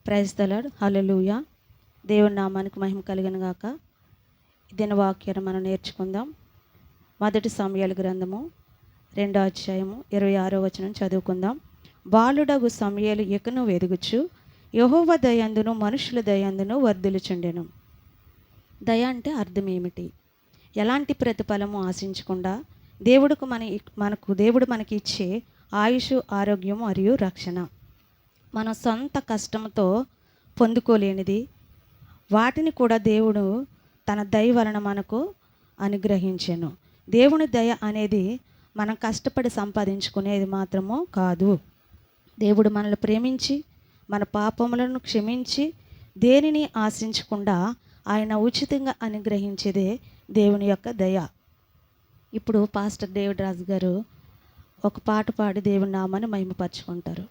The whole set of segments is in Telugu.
Praise the lord. హల్లెలూయా. దేవుని నామానికి మహిమ కలుగును గాక. దిన వాక్యాన్ని మనం నేర్చుకుందాం. మొదటి సమూయేలు గ్రంథము 2వ అధ్యాయము 26వ వచనం చదువుకుందాం. బాలుడగు సమూయేలు ఇకను ఎదుగుచు యెహోవా దయందును మనుషుల దయందును వర్ధిల్లుచుండెను. దయ అంటే అర్థం ఏమిటి? ఎలాంటి ప్రతిఫలము ఆశించకుండా దేవుడు మనకి ఇచ్చే ఆయుష్, ఆరోగ్యం మరియు రక్షణ. మన సొంత కష్టంతో పొందుకోలేనిది, వాటిని కూడా దేవుడు తన దయ వలన మనకు అనుగ్రహించెను. దేవుని దయ అనేది మనం కష్టపడి సంపాదించుకునేది మాత్రము కాదు. దేవుడు మనల్ని ప్రేమించి మన పాపములను క్షమించి దేనిని ఆశించకుండా ఆయన ఉచితంగా అనుగ్రహించేదే దేవుని యొక్క దయ. ఇప్పుడు పాస్టర్ డేవిడ్ రాజు గారు ఒక పాట పాడి దేవుని నామాన్ని మహిమపరచుకుంటారు.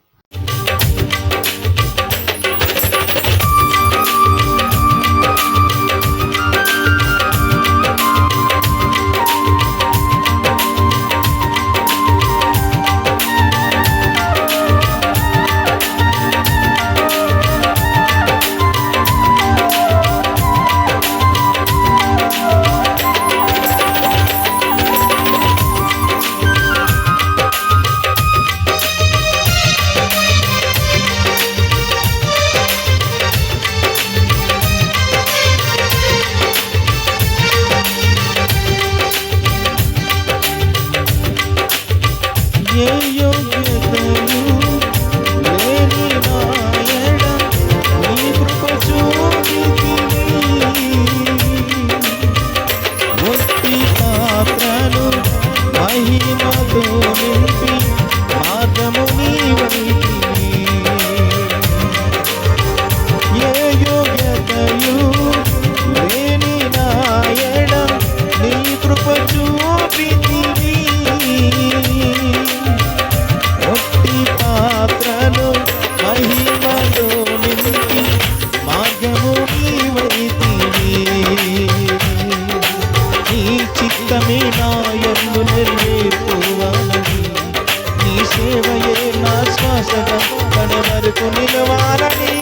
సేవయే నా శ్వాసగా కడవరకు నిలవాలని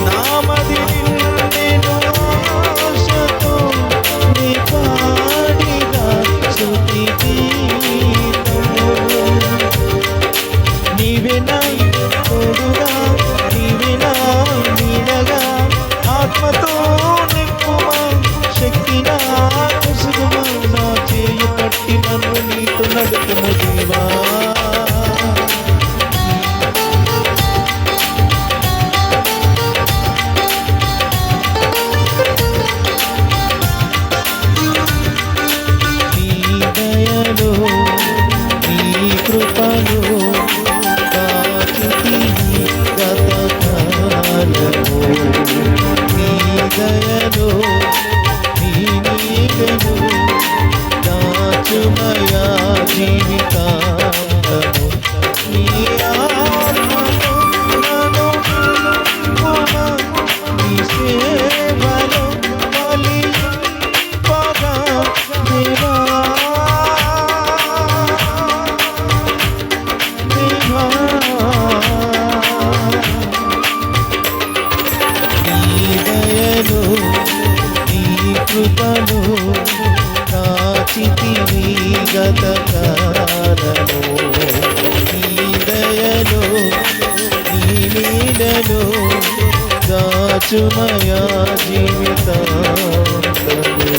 నామది నిన్ను ఆశతో నీ పాడిగా స్తుతి గీతము. నీవే నా తోడుగా, నీవే నా నీడగా, ఆత్మతో నింపుమా, శక్తి నా ముసుగుమా, నా చేయి పట్టి నన్ను నీతో నడుపుము దేవా. నీ దయలో నీ కృపలో దాచితివి గతకాలము. నీ దయలో నీ నీడలో దాచుమయా జీవితాంతము. నీ ఆత్మతో నన్ను నింపుమా, నీ సేవలో ఫలింపగా దేవా. దేవా నీ దయలో నీ కృపలో దాచితివి గతకాలము. నీ దయలో నీ నీడలో దాచుమయా జీవితాంతము.